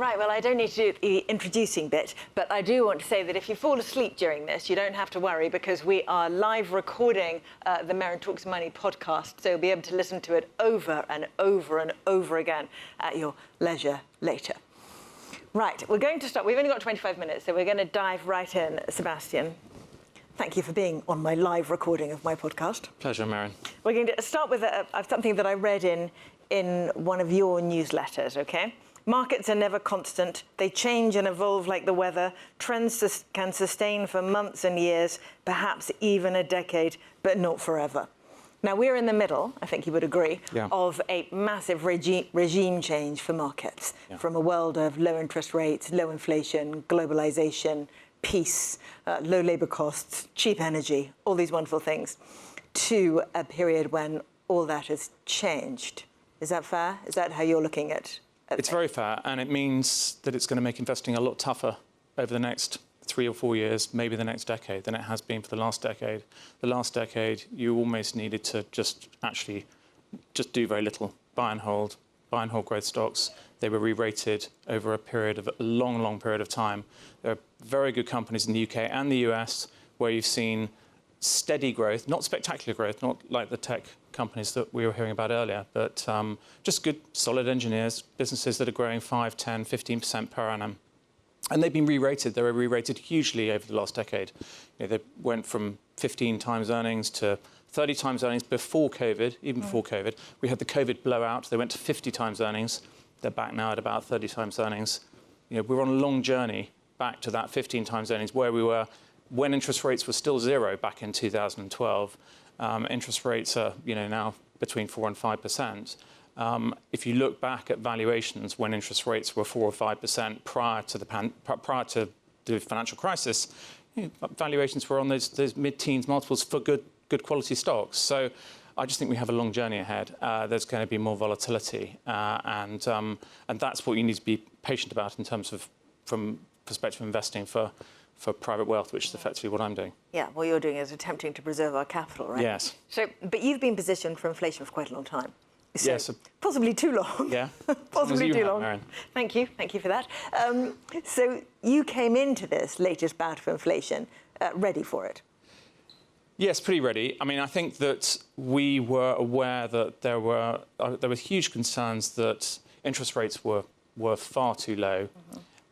Right, well, I don't need to do the introducing bit, but I do want to say that if you fall asleep during this, you don't have to worry because we are live recording the Merryn Talks Money podcast, so you'll be able to listen to it over and over and over again at your leisure later. Right, we're going to start. We've only got 25 minutes, so we're going to dive right in. Sebastian, thank you for being on my live recording of my podcast. Pleasure, Merryn. We're going to start with something that I read in one of your newsletters, OK? Markets are never constant. They change and evolve like the weather. Trends can sustain for months and years, perhaps even a decade, but not forever. Now, we're in the middle, I think you would agree, of a massive regime change for markets, from a world of low interest rates, low inflation, globalization, peace, low labor costs, cheap energy, all these wonderful things, to a period when all that has changed. Is that fair? Is that how you're looking at it? It's very fair, and it means that it's going to make investing a lot tougher over the next 3 or 4 years, maybe the next decade, than it has been for the last decade. The last decade, you almost needed to just do very little, buy and hold growth stocks. They were re-rated over a long period of time. There are very good companies in the UK and the US where you've seen steady growth, not spectacular growth, not like the tech companies that we were hearing about earlier, but just good, solid engineers, businesses that are growing 5, 10, 15% per annum. And they've been re-rated. They were re-rated hugely over the last decade. They went from 15 times earnings to 30 times earnings before COVID, even before COVID. We had the COVID blowout. They went to 50 times earnings. They're back now at about 30 times earnings. We're on a long journey back to that 15 times earnings where we were when interest rates were still zero back in 2012. Interest rates are, now between 4 and 5%. If you look back at valuations when interest rates were 4 or 5% prior to the financial crisis, valuations were on those mid-teens multiples for good quality stocks. So I just think we have a long journey ahead. There's going to be more volatility, and that's what you need to be patient about in terms of from perspective of investing for private wealth, which is effectively what I'm doing. Yeah, what you're doing is attempting to preserve our capital, right? Yes. So, but you've been positioned for inflation for quite a long time. So yes. Possibly too long. Yeah. Possibly too long. Merryn. Thank you for that. So you came into this latest bout of inflation ready for it? Yes, pretty ready. I mean, I think that we were aware that there were huge concerns that interest rates were far too low.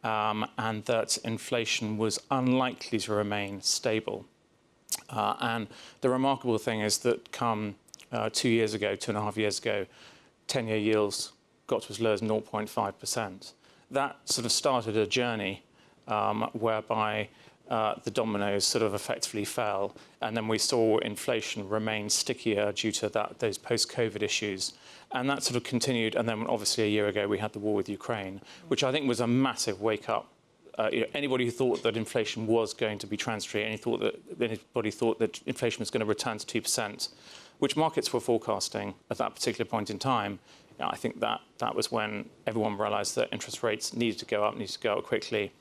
And that inflation was unlikely to remain stable. And the remarkable thing is that come 2 years ago, 2.5 years ago, 10-year yields got to as low as 0.5%. That sort of started a journey whereby the dominoes sort of effectively fell. And then we saw inflation remain stickier due to those post-COVID issues. And that sort of continued. And then obviously a year ago, we had the war with Ukraine, which I think was a massive wake-up. Anybody who thought that inflation was going to be transitory, anybody thought that inflation was going to return to 2%, which markets were forecasting at that particular point in time, I think that was when everyone realised that interest rates needed to go up quickly,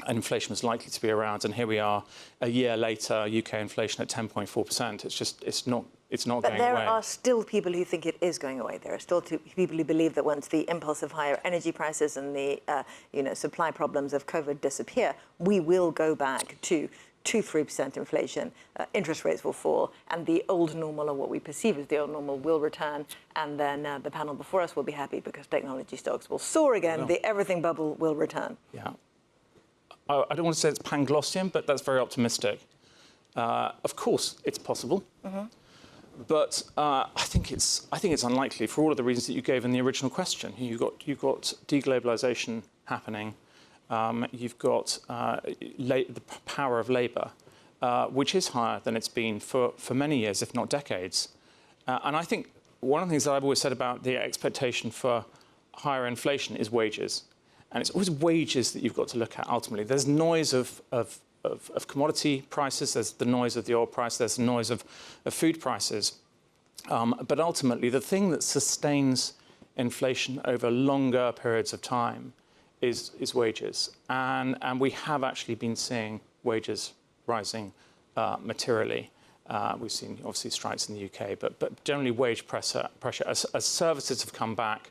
and inflation was likely to be around. And here we are, a year later, UK inflation at 10.4%. It's not going away. But there are still people who think it is going away. There are still people who believe that once the impulse of higher energy prices and the supply problems of COVID disappear, we will go back to 2-3% inflation, interest rates will fall, and the old normal, or what we perceive as the old normal, will return, and then the panel before us will be happy because technology stocks will soar again, the everything bubble will return. Yeah. I don't want to say it's Panglossian, but that's very optimistic. Of course, it's possible, but I think it's unlikely for all of the reasons that you gave in the original question. You've got deglobalization happening. You've got the power of labour, which is higher than it's been for many years, if not decades. And I think one of the things that I've always said about the expectation for higher inflation is wages. And it's always wages that you've got to look at ultimately. There's noise of commodity prices, there's the noise of the oil price, there's the noise of food prices. But ultimately, the thing that sustains inflation over longer periods of time is wages. And we have actually been seeing wages rising materially. We've seen, obviously, strikes in the UK, but generally wage pressure. As services have come back,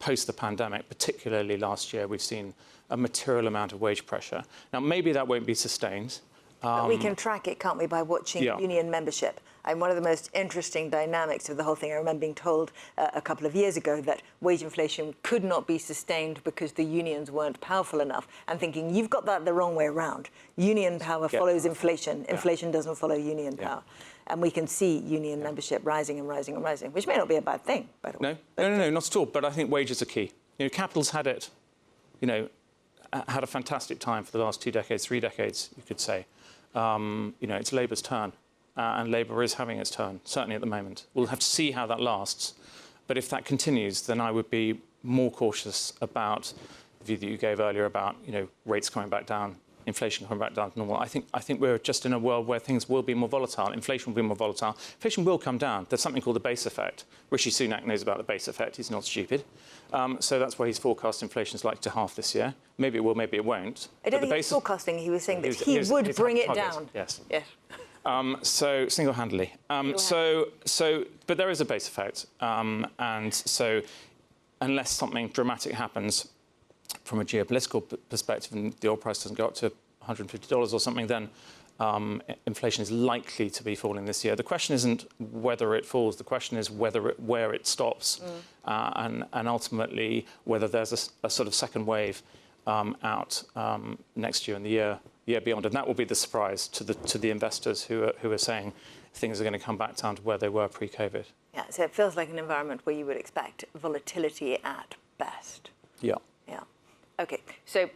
post the pandemic, particularly last year, we've seen a material amount of wage pressure. Now, maybe that won't be sustained. But we can track it, can't we, by watching union membership? And one of the most interesting dynamics of the whole thing, I remember being told a couple of years ago that wage inflation could not be sustained because the unions weren't powerful enough. And thinking, you've got that the wrong way around. Union power follows inflation. Inflation doesn't follow union power. And we can see union membership rising and rising and rising, which may not be a bad thing, by the way. No, not at all. But I think wages are key. Capital's had it, had a fantastic time for the last 2 decades, 3 decades, you could say. It's Labour's turn, and Labour is having its turn, certainly at the moment. We'll have to see how that lasts. But if that continues, then I would be more cautious about the view that you gave earlier about, rates coming back down, inflation coming back down to normal. I think we're just in a world where things will be more volatile. Inflation will be more volatile. Inflation will come down. There's something called the base effect. Rishi Sunak knows about the base effect. He's not stupid. So that's why he's forecast inflation is likely to halve this year. Maybe it will, maybe it won't. I don't think he's forecasting. He was saying that he would bring it down. Yes. Yes. So single-handedly. But there is a base effect. And so unless something dramatic happens from a geopolitical perspective and the oil price doesn't go up to $150 or something, then inflation is likely to be falling this year. The question isn't whether it falls. The question is where it stops, and ultimately whether there's a sort of second wave out next year and the year beyond. And that will be the surprise to the investors who are saying things are going to come back down to where they were pre-COVID. Yeah, so it feels like an environment where you would expect volatility at best. Yeah. Yeah. OK, so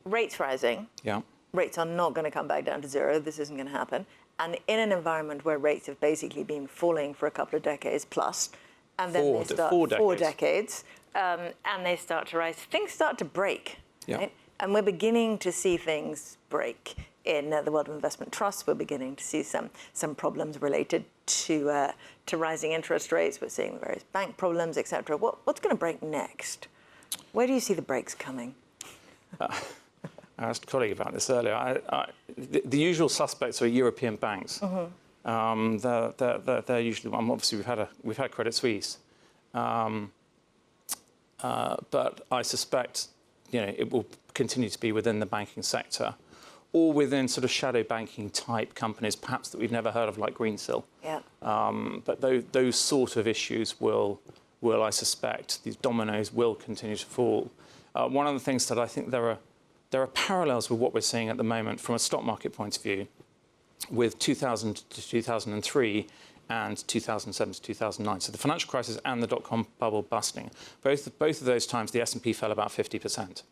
rates rising. Yeah. Rates are not going to come back down to zero. This isn't going to happen. And in an environment where rates have basically been falling for a couple of decades plus, and then they start 4 decades, and they start to rise, things start to break. Yeah. Right? And we're beginning to see things break in the world of investment trusts. We're beginning to see some problems related to rising interest rates. We're seeing various bank problems, etc. What's going to break next? Where do you see the breaks coming? I asked a colleague about this earlier. The usual suspects are European banks. They're usually, obviously we've had Credit Suisse, but I suspect it will continue to be within the banking sector, or within sort of shadow banking type companies, perhaps that we've never heard of, like Greensill. Yeah. But those sort of issues will I suspect, these dominoes will continue to fall. One of the things that I think there are parallels with what we're seeing at the moment from a stock market point of view with 2000 to 2003 and 2007 to 2009. So the financial crisis and the dot-com bubble busting. Both of those times, the S&P fell about 50%.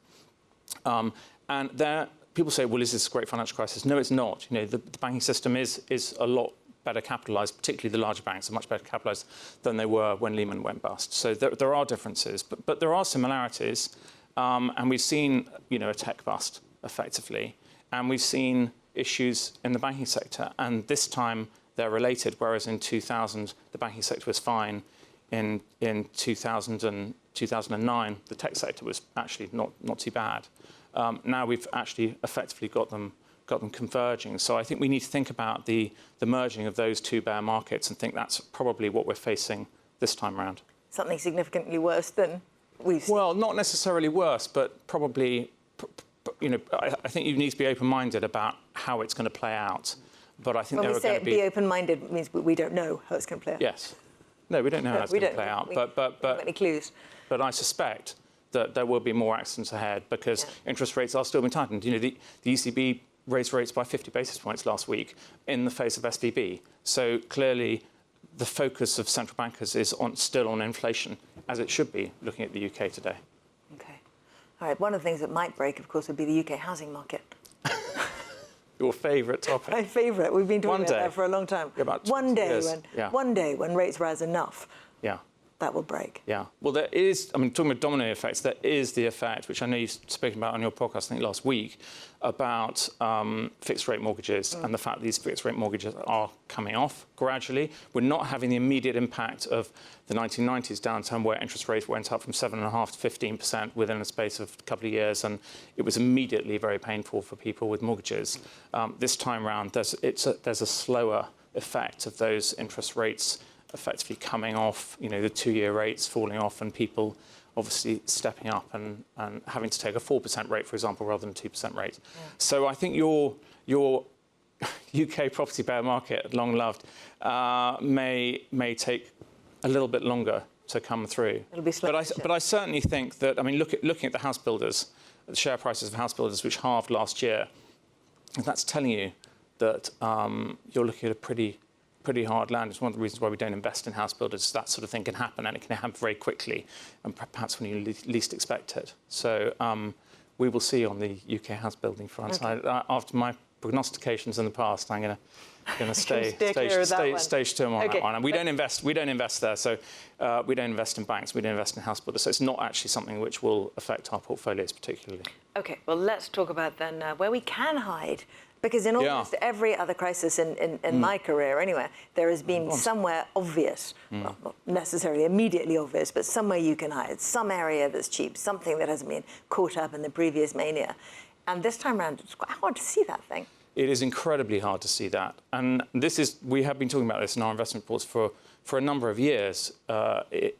And there, people say, well, is this a great financial crisis? No, it's not. The banking system is a lot better capitalised, particularly the larger banks are much better capitalised than they were when Lehman went bust. So there are differences, but there are similarities. And we've seen, a tech bust, effectively. And we've seen issues in the banking sector. And this time, they're related, whereas in 2000, the banking sector was fine. In 2000 and 2009, the tech sector was actually not too bad. Now we've actually effectively got them converging. So I think we need to think about the merging of those two bear markets and think that's probably what we're facing this time around. Something significantly worse than we've seen. Well, not necessarily worse, but probably, I think you need to be open-minded about how it's going to play out. But I think when we say be open-minded, it means we don't know how it's going to play out. Yes. No, we don't know how it's going to play out. We don't have any clues. But I suspect that there will be more accidents ahead because interest rates are still being tightened. The ECB raised rates by 50 basis points last week in the face of SVB. So clearly, the focus of central bankers is still on inflation, as it should be, looking at the UK today. OK. All right. One of the things that might break, of course, would be the UK housing market. Your favourite topic. My favourite. We've been talking about that for a long time. About one day when rates rise enough, yeah, that will break. Yeah. Well, there is, talking about domino effects, there is the effect, which I know you've spoken about on your podcast, I think last week, about fixed rate mortgages and the fact that these fixed rate mortgages are coming off gradually. We're not having the immediate impact of the 1990s downturn where interest rates went up from 7.5% to 15% within a space of a couple of years, and it was immediately very painful for people with mortgages. This time around, there's a slower effect of those interest rates effectively coming off, the 2-year rates falling off, and people obviously stepping up and having to take a 4% rate, for example, rather than a 2% rate. Yeah. So I think your UK property bear market, long loved, may take a little bit longer to come through. It'll be slow. But I certainly think that, I mean, looking at the house builders, the share prices of house builders, which halved last year, that's telling you that you're looking at a pretty hard land. It's one of the reasons why we don't invest in house builders. That sort of thing can happen, and it can happen very quickly, and perhaps when you least expect it. So we will see on the UK house building front. Okay. After my prognostications in the past, I'm going to stay firm on that one. And we don't invest there. So we don't invest in banks. We don't invest in house builders. So it's not actually something which will affect our portfolios particularly. Okay. Well, let's talk about then where we can hide. Because in almost every other crisis in my career, anyway, there has been somewhere obvious, well, not necessarily immediately obvious, but somewhere you can hide, some area that's cheap, something that hasn't been caught up in the previous mania. And this time around, it's quite hard to see that thing. It is incredibly hard to see that. And we have been talking about this in our investment reports for a number of years,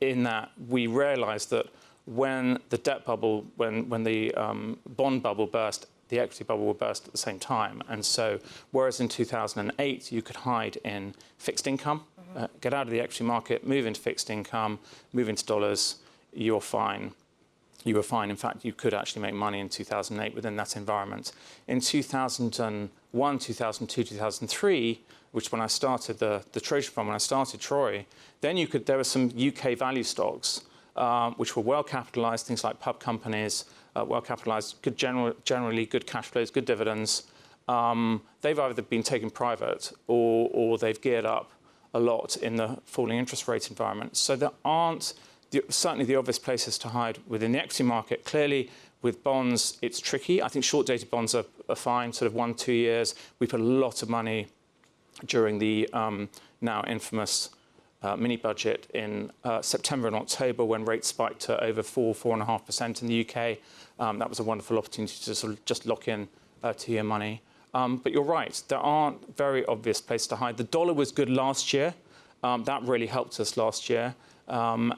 in that we realised that when the debt bubble, when the bond bubble burst, the equity bubble will burst at the same time. And so, whereas in 2008 you could hide in fixed income, get out of the equity market, move into fixed income, move into dollars, you're fine. You were fine. In fact, you could actually make money in 2008 within that environment. In 2001, 2002, 2003, which when I started the Treasury Fund, when I started Troy, then there were some UK value stocks which were well capitalised, things like pub companies, well capitalised, generally good cash flows, good dividends. They've either been taken private or they've geared up a lot in the falling interest rate environment. So there aren't certainly the obvious places to hide within the equity market. Clearly, with bonds, it's tricky. I think short-dated bonds are fine, sort of 1-2 years. We put a lot of money during the now infamous mini-budget in September and October when rates spiked to over 4.5% in the UK. That was a wonderful opportunity to sort of just lock in 2-year money. But you're right, there aren't very obvious places to hide. The dollar was good last year. That really helped us last year.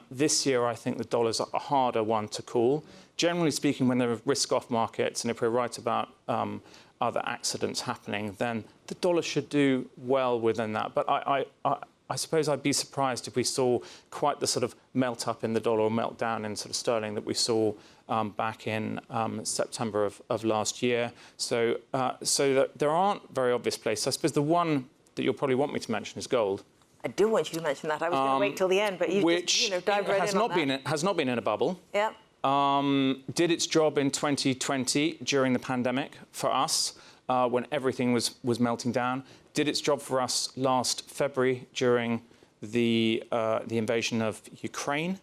This year, I think the dollar's a harder one to call. Generally speaking, when there are risk-off markets, and if we're right about other accidents happening, then the dollar should do well within that. But I suppose I'd be surprised if we saw quite the sort of melt-up in the dollar or melt-down in sort of sterling that we saw back in September of last year. So that there aren't very obvious places. I suppose the one that you'll probably want me to mention is gold. I do want you to mention that. I was going to wait till the end, but you just dived right in on that. Has not been in a bubble. Yeah. Did its job in 2020 during the pandemic for us when everything was melting down. Did its job for us last February during the invasion of Ukraine,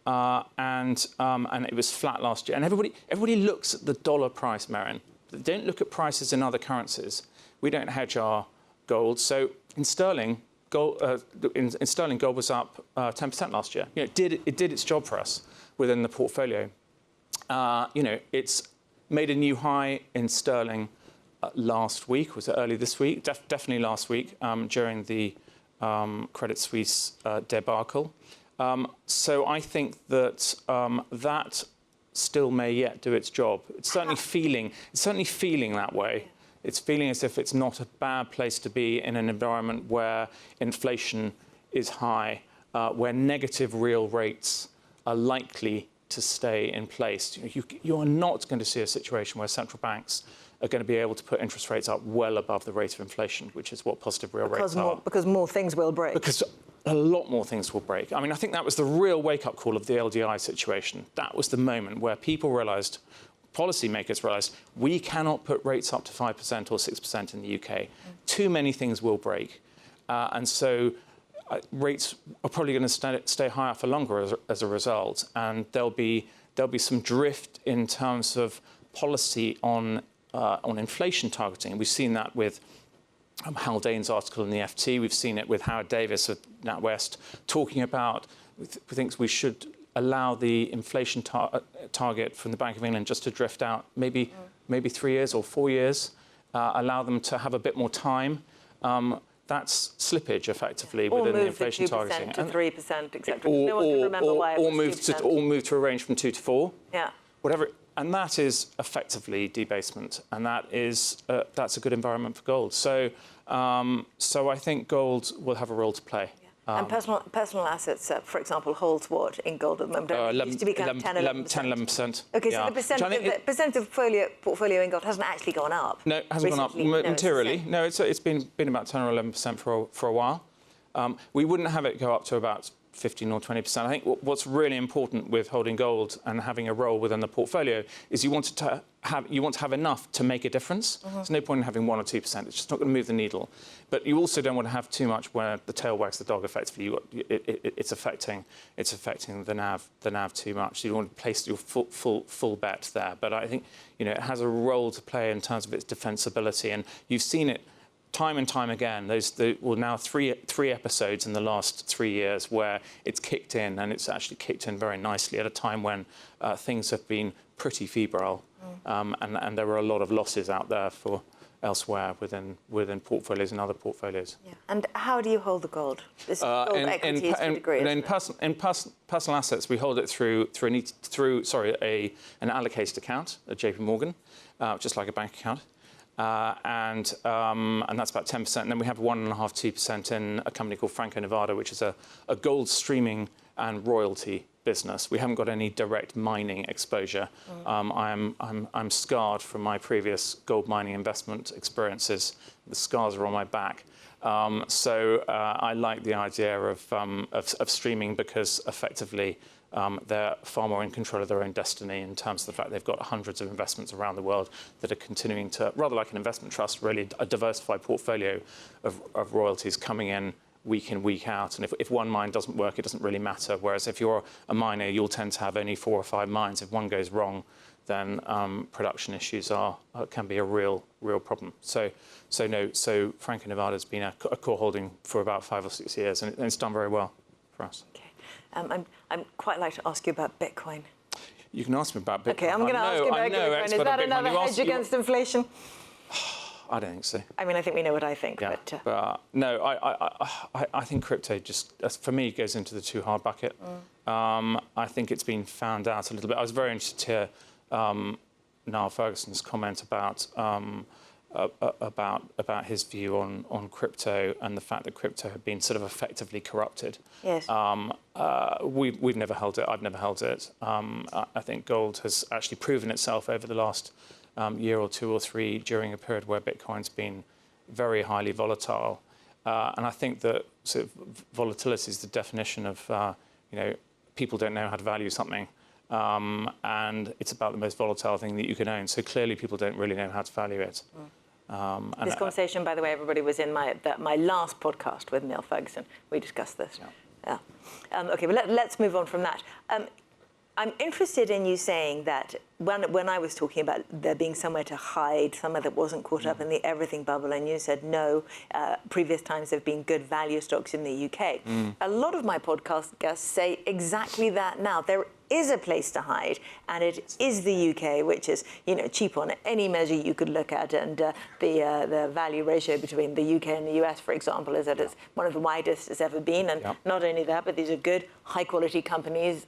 and it was flat last year. And everybody looks at the dollar price, Merryn. They don't look at prices in other currencies. We don't hedge our gold. So in sterling, gold was up 10% last year. It did its job for us within the portfolio. It's made a new high in sterling last week. Was it early this week? Definitely last week during the Credit Suisse debacle. So I think that that still may yet do its job. It's certainly feeling that way. It's feeling as if it's not a bad place to be in an environment where inflation is high, where negative real rates are likely to stay in place. You are not going to see a situation where central banks are going to be able to put interest rates up well above the rate of inflation, which is what positive real rates are. Because more things will break. Because a lot more things will break. I mean, I think that was the real wake-up call of the LDI situation. That was the moment where people realised, policymakers realised, we cannot put rates up to 5% or 6% in the UK. Too many things will break. And so rates are probably going to stay higher for longer as a result. And there'll be some drift in terms of policy on inflation targeting. We've seen that with Haldane's article in the FT. We've seen it with Howard Davis at NatWest talking about, thinks we should allow the inflation target from the Bank of England just to drift out maybe 3 years or 4 years, allow them to have a bit more time. that's slippage effectively or within the move inflation the 2% targeting. to 3%, etc. No one can remember why it was 2%. Or move to a range from 2 to 4. Yeah. Whatever, and that is effectively debasement, and that's a good environment for gold. So, so I think gold will have a role to play. And personal assets, for example, holds what in gold at the moment? It used to be kind of 10, 11%. Okay, yeah. so the percent of portfolio in gold hasn't actually gone up. No, it hasn't gone up materially. No, it's been about 10 or 11% for a while. We wouldn't have it go up to about 15 or 20%. I think what's really important with holding gold and having a role within the portfolio is you want to have enough to make a difference. There's no point in having 1 or 2%. It's just not going to move the needle. But you also don't want to have too much where the tail wags the dog. Effectively, it's affecting the NAV too much. You don't want to place your full bet there. But I think it has a role to play in terms of its defensibility, and you've seen it time and time again. Now three episodes in the last 3 years where it's kicked in, and it's actually kicked in very nicely at a time when things have been pretty febrile, and there were a lot of losses out there for elsewhere within portfolios and other portfolios. Yeah. And how do you hold the gold? This gold equity is to a degree, in personal assets, we hold it through an allocated account at JP Morgan, just like a bank account. And that's about 10%. And then we have 1.5–2% in a company called Franco-Nevada, which is a gold streaming and royalty business. We haven't got any direct mining exposure. I'm scarred from my previous gold mining investment experiences. The scars are on my back. So I like the idea of streaming because effectively they're far more in control of their own destiny in terms of the fact they've got hundreds of investments around the world that are continuing to, rather like an investment trust, really a diversified portfolio of royalties coming in, week out. And if one mine doesn't work, it doesn't really matter. Whereas if you're a miner, you'll tend to have only 4 or 5 mines. If one goes wrong, then production issues can be a real problem. So Franco-Nevada's been a core holding for about 5 or 6 years, and it's done very well for us. Okay. I'm quite like to ask you about Bitcoin. You can ask me about Bitcoin. Okay, I'm going to ask you about Bitcoin. Is that another hedge against inflation? I don't think so. I mean, I think we know what I think. Yeah, but no, I think crypto just, for me, goes into the too hard bucket. I think it's been found out a little bit. I was very interested to hear Niall Ferguson's comment about his view on crypto and the fact that crypto had been sort of effectively corrupted. Yes. We've never held it. I've never held it. I think gold has actually proven itself over the last year or 2 or 3 during a period where Bitcoin's been very highly volatile. And I think that sort of volatility is the definition of, people don't know how to value something. And it's about the most volatile thing that you can own. So clearly people don't really know how to value it. This conversation, by the way, everybody, was in my last podcast with Niall Ferguson. We discussed this. Yeah. Okay, but let's move on from that. I'm interested in you saying that when I was talking about there being somewhere to hide, somewhere that wasn't caught up in the everything bubble, and you said no, previous times there have been good value stocks in the UK. A lot of my podcast guests say exactly that now. There is a place to hide, and it is the UK, which is cheap on any measure you could look at, and the value ratio between the UK and the US, for example, is that it's one of the widest it's ever been. And not only that, but these are good, high-quality companies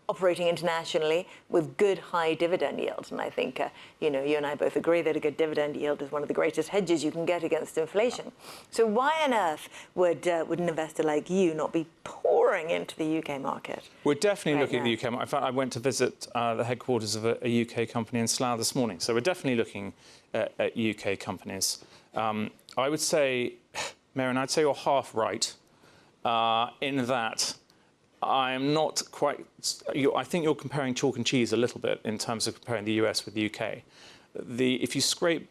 operating internationally with good, high dividend yields. And I think you and I both agree that a good dividend yield is one of the greatest hedges you can get against inflation. So why on earth would an investor like you not be pouring into the UK market? We're definitely looking at the UK market. In fact, I went to visit the headquarters of a UK company in Slough this morning. So we're definitely looking at UK companies. I would say, Merryn, I'd say you're half right in that I'm not quite... I think you're comparing chalk and cheese a little bit in terms of comparing the US with the UK. If you scrape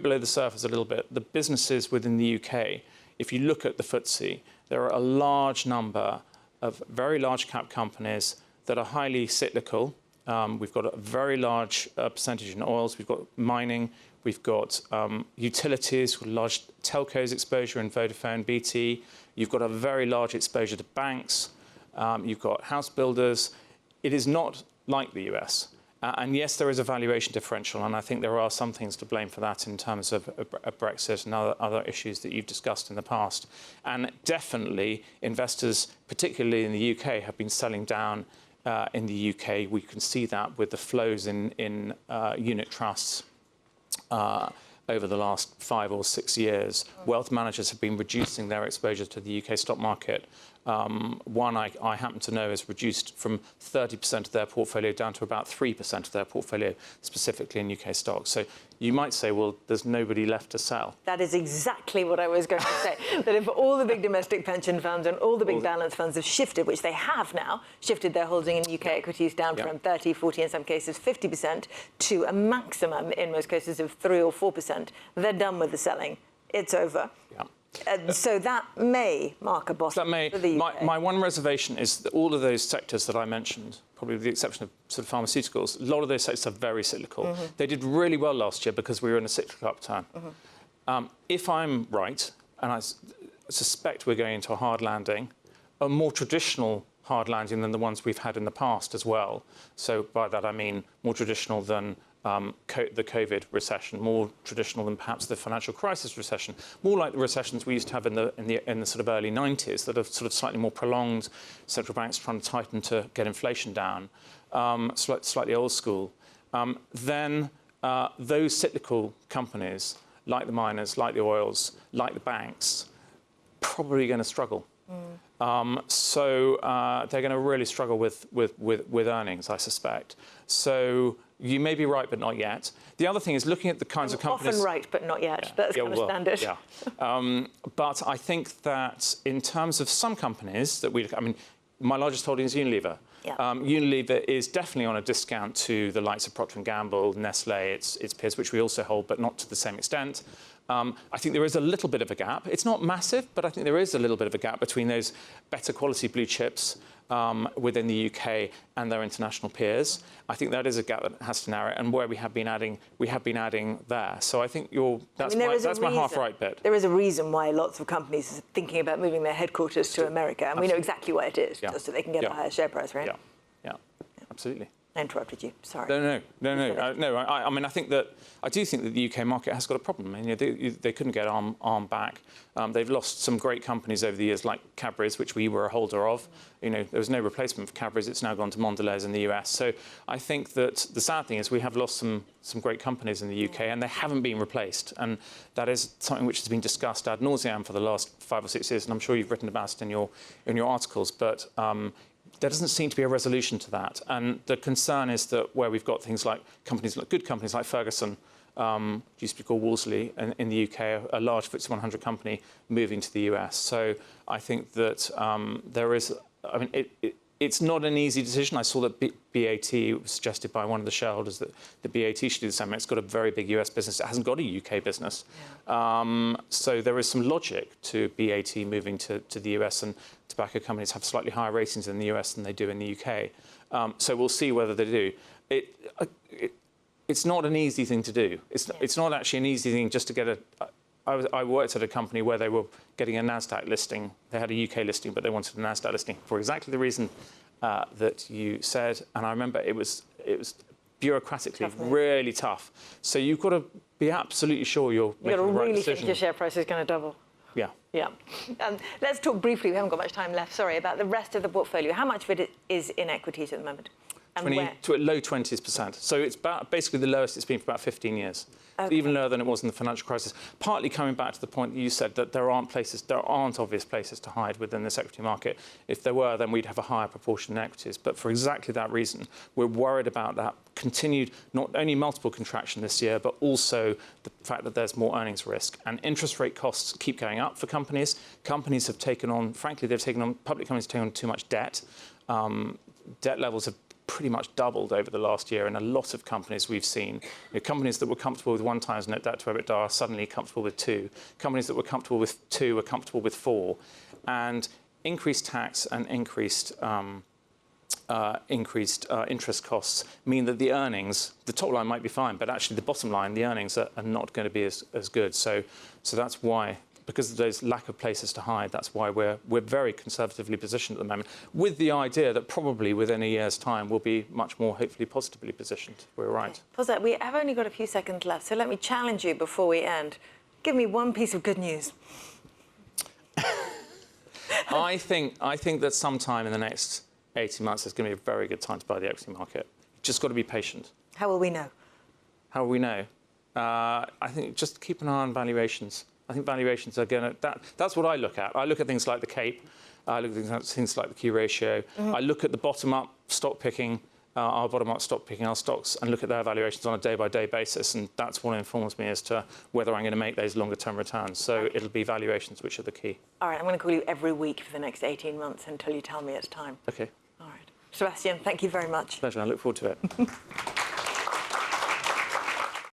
below the surface a little bit, the businesses within the UK, if you look at the FTSE, there are a large number of very large cap companies that are highly cyclical. We've got a very large percentage in oils. We've got mining. We've got utilities, large telcos exposure in Vodafone, BT. You've got a very large exposure to banks. You've got house builders. It is not like the US. And yes, there is a valuation differential, and I think there are some things to blame for that in terms of Brexit and other issues that you've discussed in the past. And definitely, investors, particularly in the UK, have been selling down in the UK. We can see that with the flows in unit trusts over the last 5 or 6 years. Wealth managers have been reducing their exposure to the UK stock market. One I happen to know is reduced from 30% of their portfolio down to about 3% of their portfolio, specifically in UK stocks. So you might say, well, there's nobody left to sell. That is exactly what I was going to say. That if all the big domestic pension funds and all the big balance funds have shifted, which they have now, shifted their holding in UK equities down from 30, 40, in some cases 50%, to a maximum, in most cases, of 3 or 4%, they're done with the selling. It's over. Yeah. So that may mark a bottom for the UK. My one reservation is that all of those sectors that I mentioned, probably with the exception of sort of pharmaceuticals, a lot of those sectors are very cyclical. They did really well last year because we were in a cyclical upturn. If I'm right, and I suspect we're going into a hard landing, a more traditional hard landing than the ones we've had in the past as well. So by that I mean more traditional than the COVID recession, more traditional than perhaps the financial crisis recession, more like the recessions we used to have in the sort of early 90s that are sort of slightly more prolonged, central banks trying to tighten to get inflation down, slightly old school. Then those cyclical companies, like the miners, like the oils, like the banks, probably going to struggle. So they're going to really struggle with earnings, I suspect. So you may be right, but not yet. The other thing is looking at the kinds of companies... Often right, but not yet. That's kind of standard. Yeah. But I think that in terms of some companies that I mean, my largest holding is Unilever. Yeah. Unilever is definitely on a discount to the likes of Procter & Gamble, Nestlé, its peers, which we also hold, but not to the same extent. I think there is a little bit of a gap. It's not massive, but I think there is a little bit of a gap between those better quality blue chips within the UK and their international peers. I think that is a gap that has to narrow, and where we have been adding there. So I think that's my half-right bit. There is a reason why lots of companies are thinking about moving their headquarters to America, and we know exactly why it is, just so they can get a higher share price, right? Yeah, absolutely. I interrupted you. Sorry. No. I mean, I do think that the UK market has got a problem. I mean, they couldn't get Arm back. They've lost some great companies over the years, like Cadbury's, which we were a holder of. You know, there was no replacement for Cadbury's. It's now gone to Mondelez in the US. So I think that the sad thing is we have lost some great companies in the UK, and they haven't been replaced. And that is something which has been discussed ad nauseam for the last 5 or 6 years. And I'm sure you've written about it in your articles, but. There doesn't seem to be a resolution to that. And the concern is that where we've got things like good companies like Ferguson, used to be called Wolseley in the UK, a large FTSE 100 company moving to the US. So I think that there is, I mean, it's not an easy decision. I saw that BAT was suggested by one of the shareholders that the BAT should do the same. It's got a very big US business. It hasn't got a UK business. Yeah. So there is some logic to BAT moving to the US, and tobacco companies have slightly higher ratings in the US than they do in the UK. So we'll see whether they do. It's not an easy thing to do. It's not actually an easy thing just to get I worked at a company where they were getting a NASDAQ listing. They had a UK listing, but they wanted a NASDAQ listing for exactly the reason that you said. And I remember it was bureaucratically really tough. So you've got to be absolutely sure you're making the right decision. You've got to really think your share price is going to double. Yeah. Yeah. Let's talk briefly, we haven't got much time left, sorry, about the rest of the portfolio. How much of it is in equities at the moment? Low 20%. So it's basically the lowest it's been for about 15 years. Okay. Even lower than it was in the financial crisis. Partly coming back to the point that you said that there aren't obvious places to hide within this equity market. If there were, then we'd have a higher proportion in equities. But for exactly that reason, we're worried about that continued, not only multiple contraction this year, but also the fact that there's more earnings risk. And interest rate costs keep going up for companies. Companies have taken on, frankly, public companies have taken on too much debt. Debt levels have pretty much doubled over the last year in a lot of companies we've seen. Companies that were comfortable with 1 times net debt to EBITDA are suddenly comfortable with 2. Companies that were comfortable with 2 are comfortable with 4. And increased tax and increased interest costs mean that the earnings, the top line might be fine, but actually the bottom line, the earnings are not going to be as good. So that's why because of those lack of places to hide, that's why we're very conservatively positioned at the moment, with the idea that probably within a year's time we'll be much more, hopefully, positively positioned. We're right. Jose, we have only got a few seconds left, so let me challenge you before we end. Give me one piece of good news. I think that sometime in the next 18 months is going to be a very good time to buy the equity market. You've just got to be patient. How will we know? How will we know? I think just keep an eye on valuations. I think valuations are going to... That's what I look at. I look at things like the CAPE. I look at things like the Q ratio. I look at the bottom-up stock picking, our bottom-up stock picking our stocks, and look at their valuations on a day-by-day basis. And that's what informs me as to whether I'm going to make those longer-term returns. So it'll be valuations which are the key. All right, I'm going to call you every week for the next 18 months until you tell me it's time. OK. All right. Sebastian, thank you very much. Pleasure. I look forward to it.